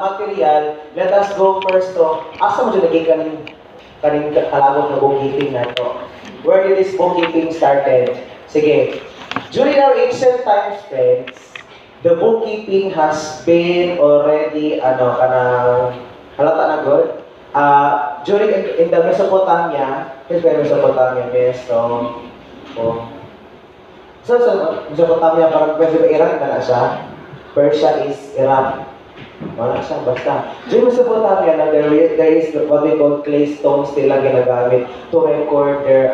material, let us go first to, asa mo dyan naging kaning kalabot na bookkeeping na ito. Where did this bookkeeping started? Sige. During our ancient times, friends, the bookkeeping has been already, halata na good. During in the Mesopotamia, Mesopotamia, Mesopotamia, parang pwede ba Iran na siya? Persia is Iran. Wala siya, basta. During Mesopotamia, there is what we call clay stones sila ginagamit to record their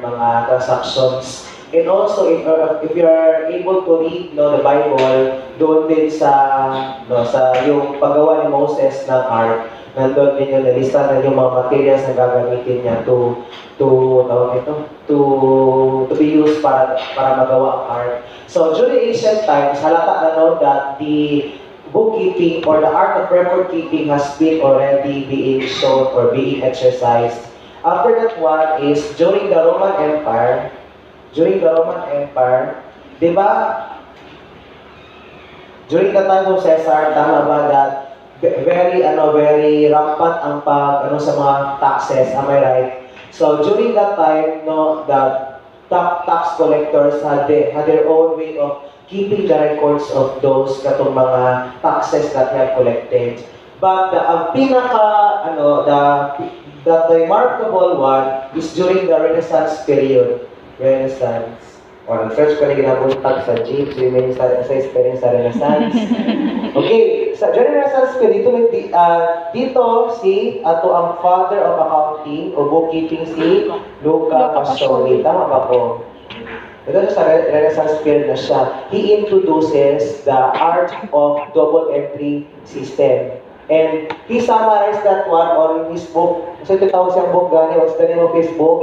mga transactions. And also, if you are able to read the Bible, doon din sa yung paggawa ni Moses ng ark, nandun din yung nalista na yung mga materials na gagamitin niya to be used para magawa ang ark. So during ancient times, halata na that the bookkeeping or the art of record keeping has been already being shown or being exercised. After that one is during the Roman Empire. During the Roman Empire, di ba? During the time of Caesar, tama ba that very rampant ang sa mga taxes, am I right? So during that time, the tax collectors had their own way of keeping the records of those katong mga taxes that they have collected. But the remarkable one is during the Renaissance period. Renaissance. Or ang French ko na ginabuntag sa jeep, so yung sa experience sa Renaissance. Okay, sa Renaissance period, dito si ang father of accounting o bookkeeping si Luca Pacioli. Tama ba po? Ito sa Renaissance period na siya. He introduces the art of double entry system. And he summarized that one on his book. So ito tawag siyang book gani, what's the name of his book?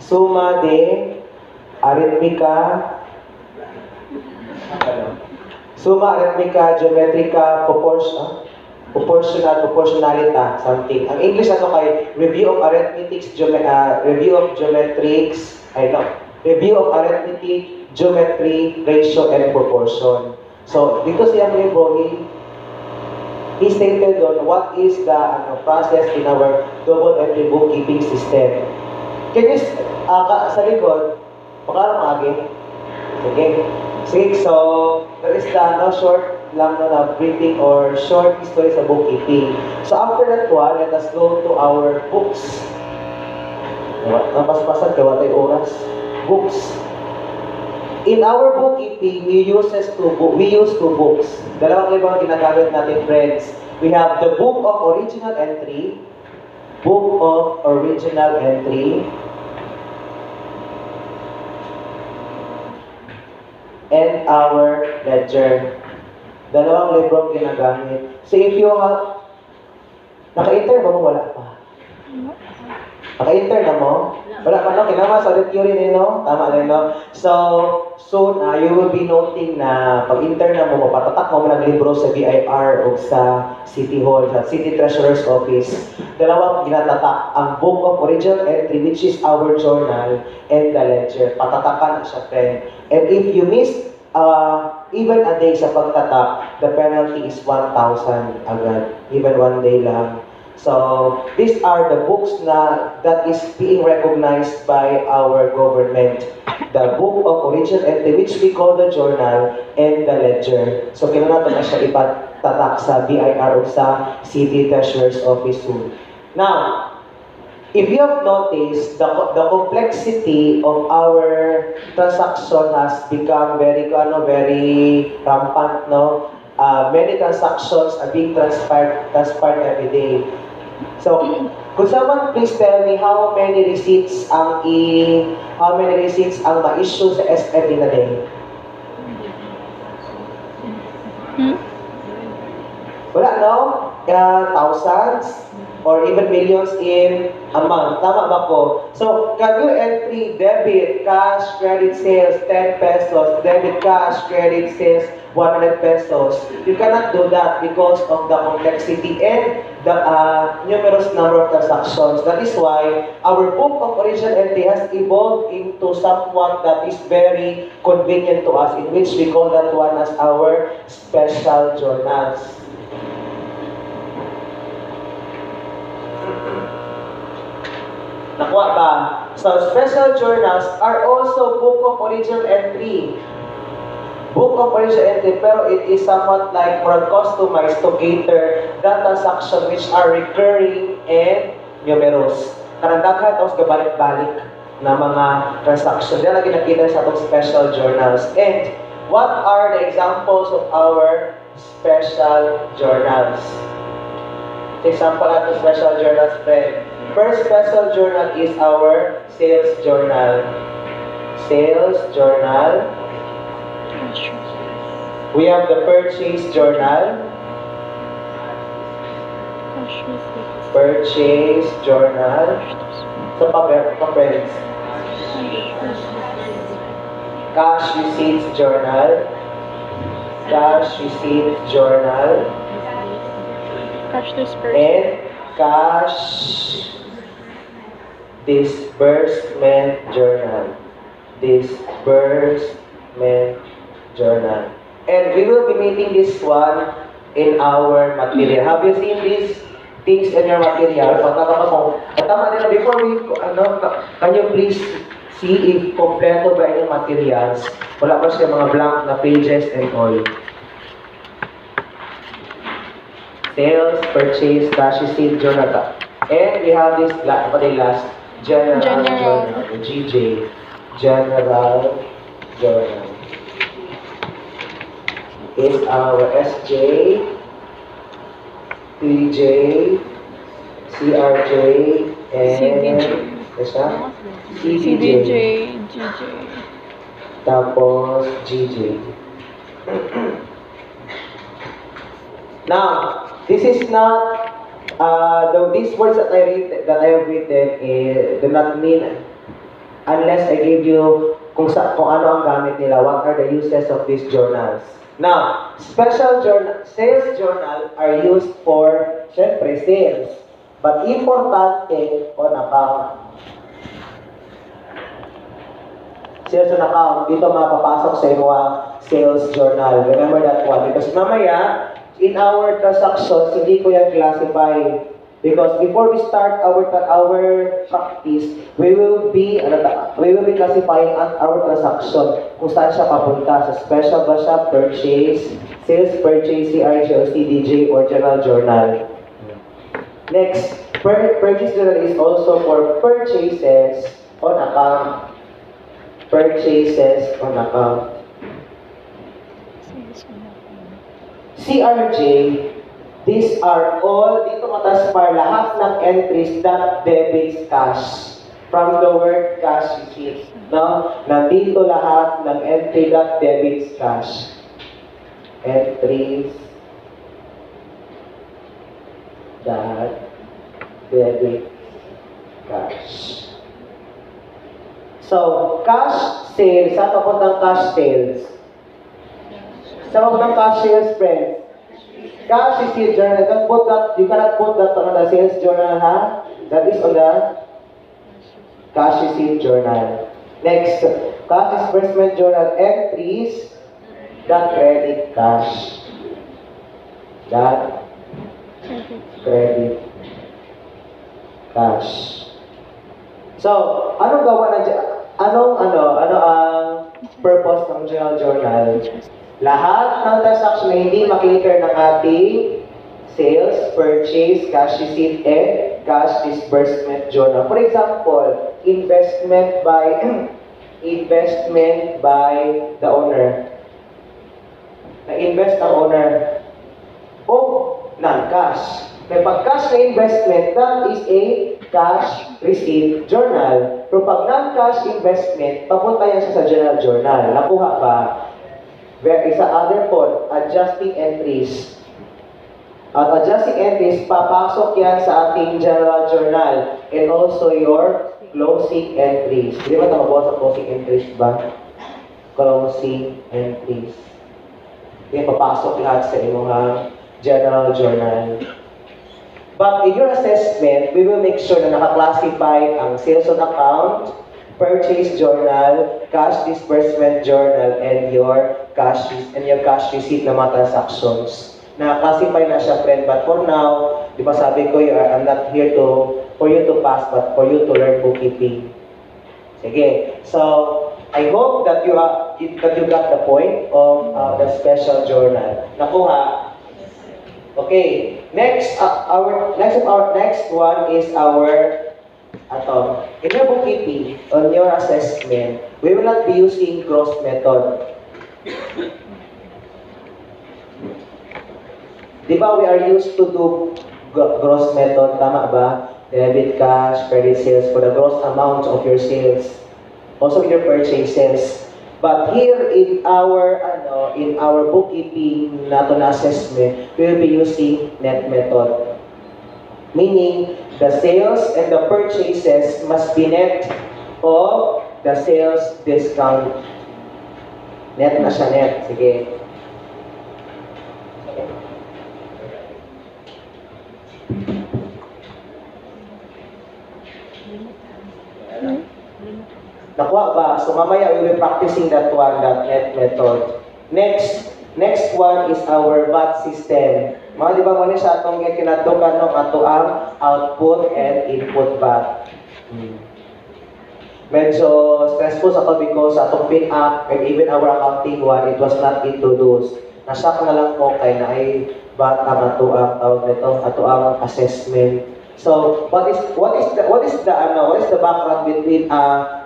Summa de Arithmetica, Geometrica, Proportionalita, something. Ang English ato kay Review of Arithmetic, Review of Arithmetic, Geometry, Ratio, and Proportion. So, dito siyang libro, he stated on what is the process in our double entry bookkeeping system. Can you, sa likod, makarang Sige, so, there is the short lang na briefing or short history sa bookkeeping. So, after that one, let us go to our books. Napaspasan, kawa tayo oras. Books. In our bookkeeping, we use two books. Dalawang ibang ginagamit natin, friends. We have the Book of Original Entry, and our ledger. Dalawang librong ginagamit. So if you have, naka-enter ba mo? Wala pa. Naka-enter na mo? Wala pa, no? Kinama sa audit theory no? Tama rin, no? So, soon, you will be noting na pag-enter na mo, mapatatak mo ng libro sa BIR o sa City Hall, sa City Treasurer's Office. Dalawang ginatatak, ang Book of Original Entry, which is our journal, and the ledger. Patatakan siya, friend. And if you miss even a day sa pagtatak, the penalty is 1,000 agad. Even one day lang. So, these are the books that is being recognized by our government. The Book of Original Entry, which we call the journal, and the ledger. So, kailangan natin na siya ipatatak sa BIR o sa City Treasurer's Office soon. Now, if you have noticed, the complexity of our transaction has become very rampant, no? Many transactions are being transpired every day. So, could someone please tell me how many receipts ang ma-issue sa SM in a day? Wala, no? thousands or even millions in a month. Tama ba po? So, can you entry debit, cash, credit sales, 10 pesos, debit, cash, credit sales, 100 pesos? You cannot do that because of the complexity and the numerous number of transactions. That is why our book of original entry has evolved into somewhat that is very convenient to us, in which we call that one as our special journals. Nakuha ba? So, special journals are also book of original entry. Book of original entry, pero it is somewhat like more customized to cater the transaction which are recurring and numerous. Karandaghan tapos gabalik-balik na mga transaction. Yan ang ginakita sa itong special journals. And what are the examples of our special journals? Example natin special journals, friend. First special journal is our sales journal. Sales journal. We have the purchase journal. Purchase journal. So, pa-friends. Cash receipts journal. Cash receipts journal. Cash disbursement. And cash disbursement journal. Disbursement journal. And we will be meeting this one in our material. Have you seen these things in your material? Tama nila, before we, can you please see if kompleto ba yung materials? Wala ba siya mga blank na pages and all? Sales, purchase, cash receipt, journal. And we have this last general journal, GJ. General journal. Is our SJ, PJ, CRJ, and CDJ, GJ. Tapos GJ. Now, this is not, these words that I have written do not mean unless I give you kung ano ang gamit nila, what are the uses of these journals. Now, special journal, sales journal are used for, syempre, sales. But importante on account. Sales on account, dito mapapasok sa iyo ang sales journal. Remember that one. Because mamaya, in our transactions, hindi ko yan classify. Because before we start our practice, we will be classifying our transaction kung saan siya papunta. Sa special ba siya, purchase, sales, purchase, CRJ, or CDJ, or general journal. Next, purchase journal is also for purchases on account. Purchases on account. CRJ, these are all, dito mataspar lahat ng entries that debits cash. From the word cash receipt. No? Nandito lahat ng entry that debits cash. Entries that debit cash. So, cash sales. Saan papuntang cash sales? Saan papuntang cash sales, friends? Cash receipt journal. You cannot put that on the sales journal, ha? That is on the cash receipt journal. Next, cash disbursement journal entries that credit cash. That credit cash. So, anong gawa na dyan? Ano ang purpose ng general journal? Lahat ng transaction na hindi makikita ng ating sales, purchase, cash receipt, and cash disbursement journal. For example, investment by the owner. Na-invest ang owner o non-cash. May pag-cash na investment, that is a cash receipt journal. Pero pag non-cash investment, papunta yan siya sa general journal. Nakuha ba? Isa other point, adjusting entries. At adjusting entries, papasok yan sa ating general journal and also your closing entries. Hindi ba ito mabuha sa closing entries ba? Closing entries. Yan, papasok lahat sa inyong general journal. But in your assessment, we will make sure na naka-classify ang sales on account, purchase journal, cash disbursement journal, and your cash receipt na mga transactions. Na-classify na siya, friend. But for now, di ba sabi ko, I'm not here for you to pass, but for you to learn bookkeeping. Sige. So, I hope that you got the point of the special journal. Nakuha? Okay. Next one is our in your bookkeeping, on your assessment, we will not be using gross method. Di ba we are used to do gross method, tama ba? Debit, cash, credit sales for the gross amount of your sales. Also your purchases. But here in our bookkeeping nato na assessment, we will be using net method. Meaning, the sales and the purchases must be net of the sales discount. Net na siya, net. Sige. Nakuha ba? So mamaya we will be practicing that one, that net method. Next one is our VAT system. Mga di ba mo ni sa atong kinatukan ng ato ang output and input VAT. Medyo stressful sa to because sa atong pin-up and even our accounting one, it was not introduced. Nasyak na lang po kay na ay VAT ang ato ang tawag nito, ato ang assessment. So, what is the background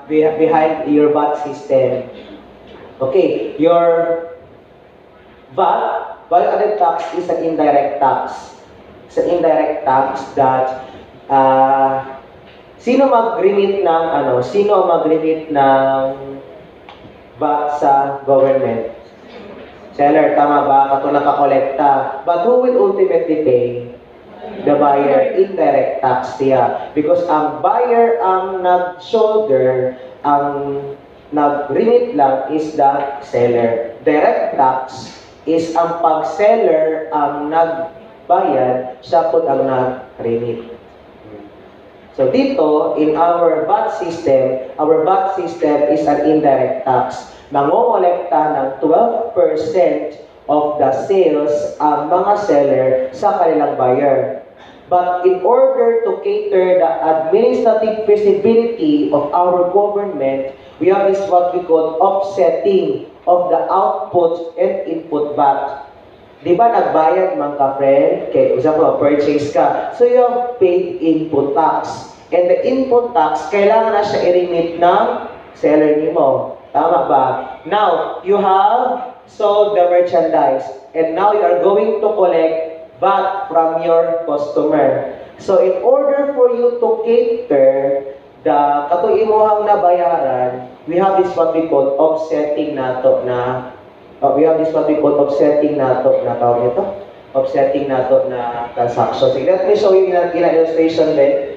behind your VAT system? Okay, your VAT, value-added tax, is an indirect tax. It's an indirect tax that sino mag-remit ng VAT sa government? Seller, tama ba? Kato nakakolekta. But who will ultimately pay? The buyer. Indirect tax siya. Because ang buyer ang nag-shoulder, ang nag-remit lang is the seller. Direct tax is ang pag-seller ang nagbayad, siya po ang nag-remit. So dito, in our VAT system is an indirect tax. Mangongolekta ng 12% of the sales ang mga seller sa kanilang buyer. But in order to cater the administrative feasibility of our government, we have this what we call offsetting of the output and input VAT. Di ba nagbayad mga ka-friend? Okay, example, purchase ka. So you have paid input tax. And the input tax, kailangan na siya i-remit ng seller nimo. Tama ba? Now, you have sold the merchandise. And now you are going to collect VAT from your customer. So in order for you to cater the katuimuhang nabayaran, we have this what we call offsetting nato na tawag nito? Offsetting nato na transaction. So let me show you in an illustration then.